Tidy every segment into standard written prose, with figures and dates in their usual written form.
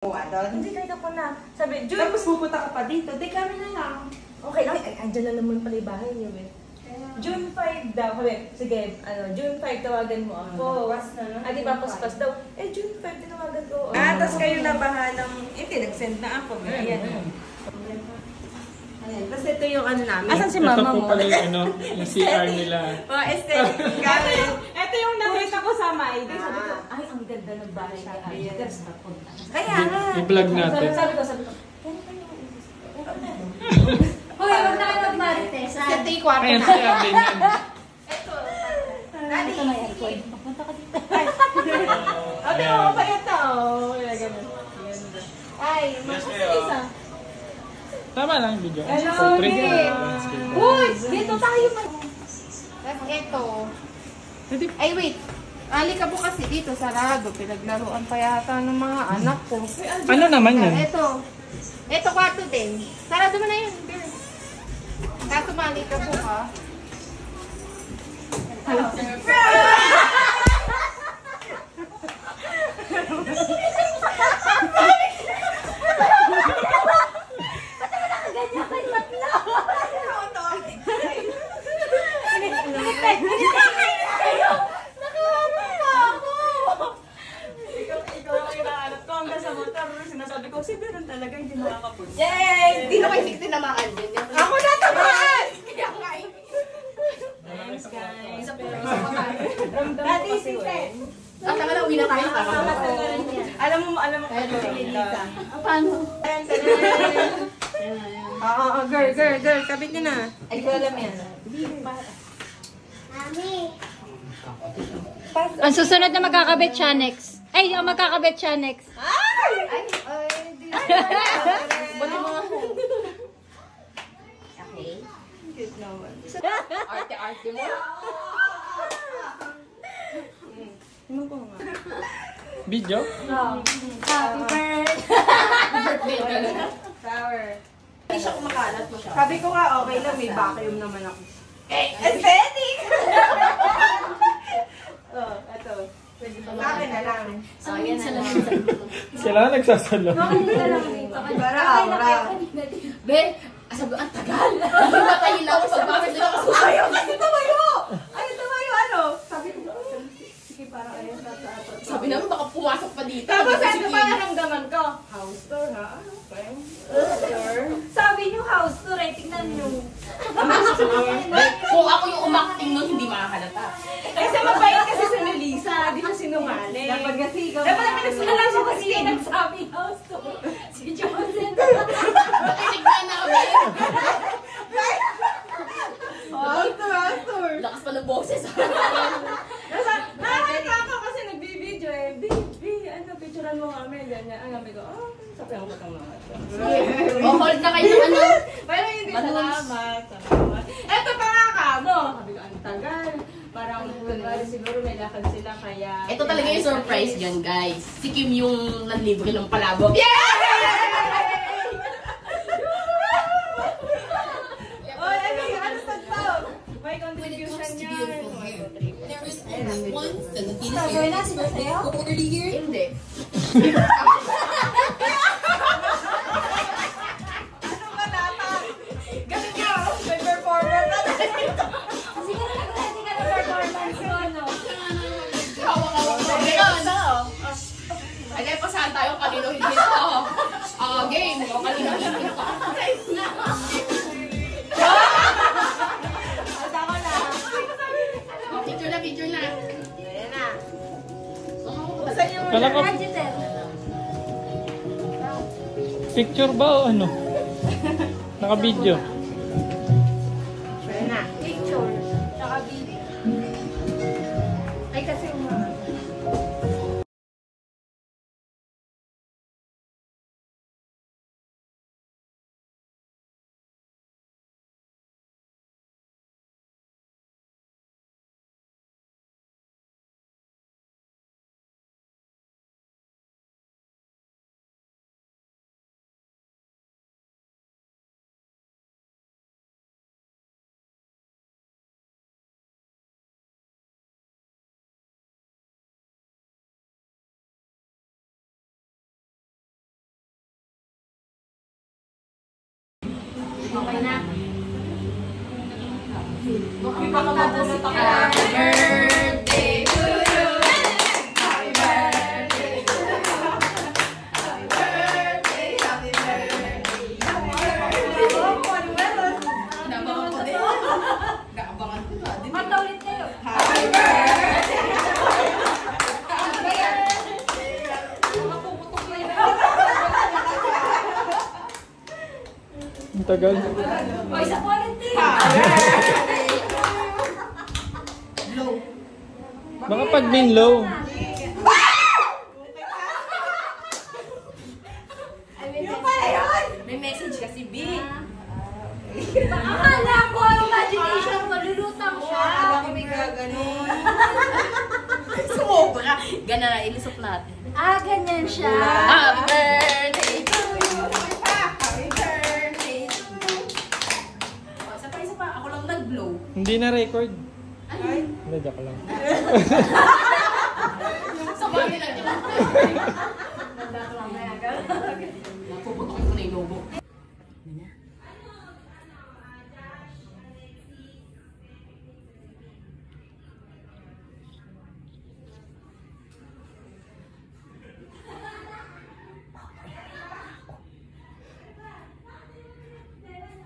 Hindi kahit ako na. Sabi, June. Tapos pupunta ka pa dito. Di kami na lang. Okay lang. Ay, andyan na naman pala yung bahay niyo, eh. June 5 daw. Sabi, sige, June 5 tawagan mo ako. Ah, di ba, paspas daw. Eh, June 5 tinawagan ko. Tapos kayo na bahalang, nag-send na ako. Ayan. Tapos ito yung ano namin. Asan si mama Ito mo? po pala yung, yung CR nila. Aesthetic gamit. Ito yung nakita ko sa Maide. Sabi ko, ay, ang ganda ng bahay ni Agnes. Kaya nga. I-vlog natin. Sabi ko, Hoy, wag na kayo mag-marites. Ito yung kwarto Ayan, na. CR din yan. Nani? Ito na yan. Papunta ka dito. ate mo pa ito. Kaya ganun. Ay, mas isa. Tama lang video. Hello, Portrait. Nick. Uy, dito tayo. Ito. Ay, wait. Ali ka po kasi dito, sarado. Pinaglaruan pa yata ng mga anak ko. Ano naman yan? Ito. Ito, kwarto din. Sarado mo na yun. Kaso mali ka po ka. Sinasabi ko, si Beron talaga hindi makakapunta. Yay! Hindi na kayo 16 na makan din. Ako na tamaan! Kaya nga eh. Thanks, guys. Daddy, sise! At saka na uwi na tayo. Alam mo, Paano? Oo, girl. Kabit niyo na. Ay, ko alam yan. Ang susunod na magkakabit siya next. Ay, ang magkakabit siya next. Bali mo nga. Okay. Cute naman. Arte-arte mo. Ano ko nga? Video? Happy birthday. Sour. Hindi siya kumakalat mo siya. Sabi ko nga, okay lang. May vacuum naman ako. Aesthetic! Ito. Akin na lang. Ayan na lang. Kailangan nagsasalo. Para aura. Be, sabi, ang tagal. Matayin lang ako sa bakit nila kasi. Ayaw! Tumayo! Ayaw tumayo! Ano? Sabi ko, sige, parang ayaw sa ato. Sabi naman, baka pumasok pa dito. Tapos ano pa naramdaman ko? House tour, ha? Ano, friend? House tour? Sabi niyo house tour, eh. Tingnan niyo. Kung ako yung umakting nun, hindi makahalata. Kasi mabait kasi si Melissa. Di siya sinungaling. Dapat kasi ikaw Dapat namin nagsimula siya kasi. Nagsabi house tour. Si Johnson. Nakinig na namin. House tour, house tour. Lakas pa ng boses. Nakakita ako kasi nagbibideo eh. Picturean mo kami. Ganyan. Ang gabi ko, sabi ako matang mga. O, hold na kayo ng ano. Pero hindi, Balloons. salamat. Eto pa nga ka mo. Sabi ko, ang tagal. Parang siguro may lakad sila kaya... Ito talaga yung surprise dyan, guys. Si Kim yung nanlibre ng palabok. Yeah! Oh, ano tagpaw? May contribution niya. There is only one Filipino Sabi na, sino sa'yo? already here. Hindi. Ano ba dapat? Ganun nga, may performer na Kasi ka na nag-ready ka ng performance ko, ano? Hawak-hawak mo. Ganun. Ay, dahil pasahan tayo kanino hindi ito. Game. O, kanino hindi ito. At ako na. Picture na, picture na. Ayan na. Saan yung... Kala ko, Agiter. picture ba o ano? Naka-video. Okay na. Baka mabulot ako. Happy birthday to you. Happy birthday to you. Happy birthday, happy birthday. Naabangan ko din. Naabangan ko na. Mata ulit kayo. Happy birthday. Ang tagal. O, isa po ulit din. Baka pag bin low. May message kasi, B. Akala ko, imagination, malulutang siya. May gaganon. Sumobra. Gana na, ilusok natin. Ganyan siya. Happy birthday to you. Happy birthday to you. Oh, isa pa. Ako lang nag-blow. Hindi na record. Hindi, joke lang. Sa bagay lang yun. Napuputokin ko na yung logo.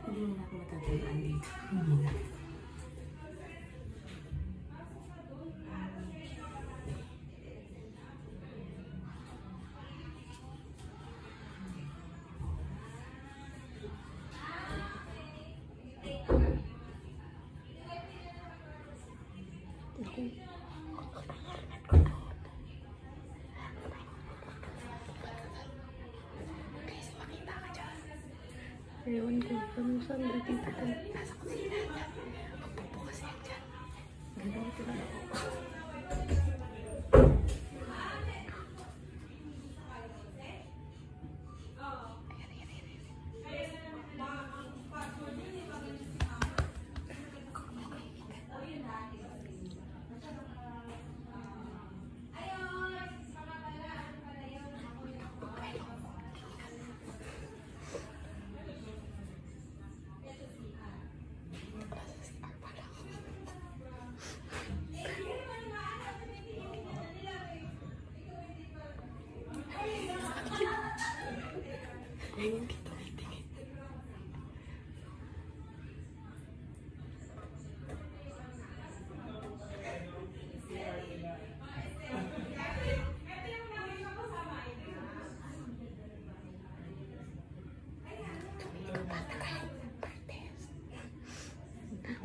Hindi na ako matatayaan dito. Hindi na. Ewan ko, ano saan dating tagal. Nasa kusina na. Magbubukas yan dyan. Gano'n ko lang ako.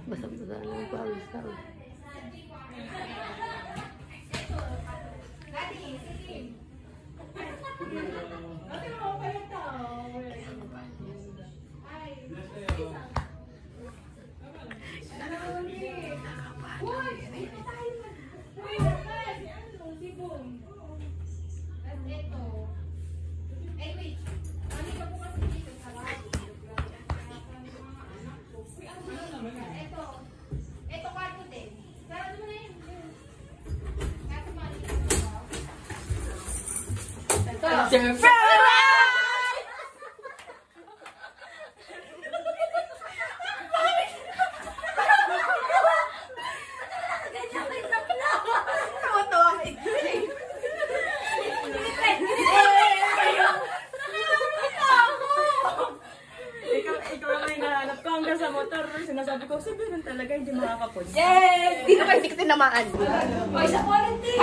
Basa-basa lang pawis tao. Ikaw lang yung nahanap ko hanggang sa motor. Sinasabi ko, sabi rin talaga, hindi makakapod. Yes! Dito kayo, hindi ko tinamaan. O, isa po ulit din.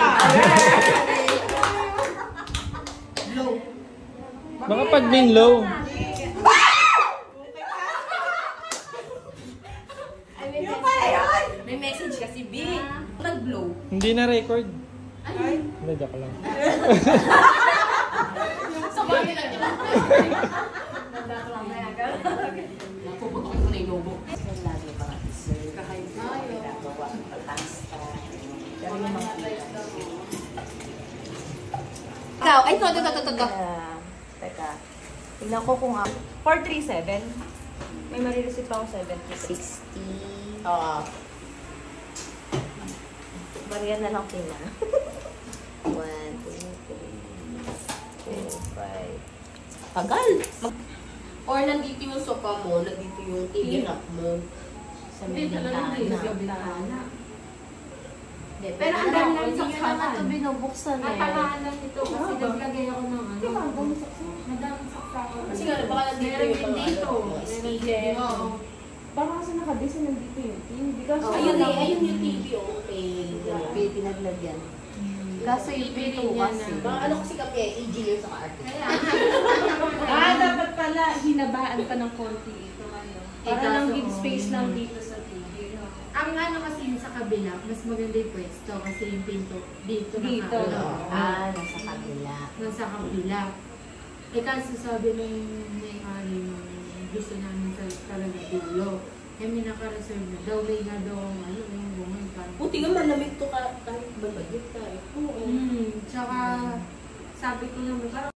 Baka pag bin low. May message kasi, B. Nag-blow. Hindi na record. Hindi, joke lang. Sa bagay lang yun. Napuputokin ko na yung logo. Lagi mga dessert. Ginagawa ko pasta. Pero yung mga Ikaw, ay, ito. Teka. Tingnan ko kung 437. May marireceive ako 76. 60. Oo. Bariyan na lang tina. 1, 2, 3, 4, 5. Tagal. Or nandito yung sofa mo, nandito yung TV rack mo. Sa may bintana. Pero ang dami lang Hindi sa nyo naman ito binubuksan eh. Matalaan lang ito kasi naglagay ako ng ano. Madaming saksakan. Kasi nga, baka nandito Meron yung din mga dito. ano, Meron din speaker. dito. Baka kasi nakabisa nandito yun. Hindi kasi Ayun eh, ayun yung TV, okay. May pinaglagyan. Kaso yung pinto kasi. Mga ano kasi kami, engineer sa architect. dapat pala hinabaan pa ng konti ito. Ano. Para lang give space lang dito sa TV. No? Ang ano kasi yung sa kabila, mas maganda yung pwesto kasi yung pinto dito. Dito. Nasa kabila. Nasa kabila. Eh kasi sabi nung may-ari nung gusto namin sa talaga dulo. Eh may naka-reserve na daw. May nga daw ang ano, yung bungan pa. Buti nga malamig to kahit balagit ka eh. Tsaka sabi ko naman, parang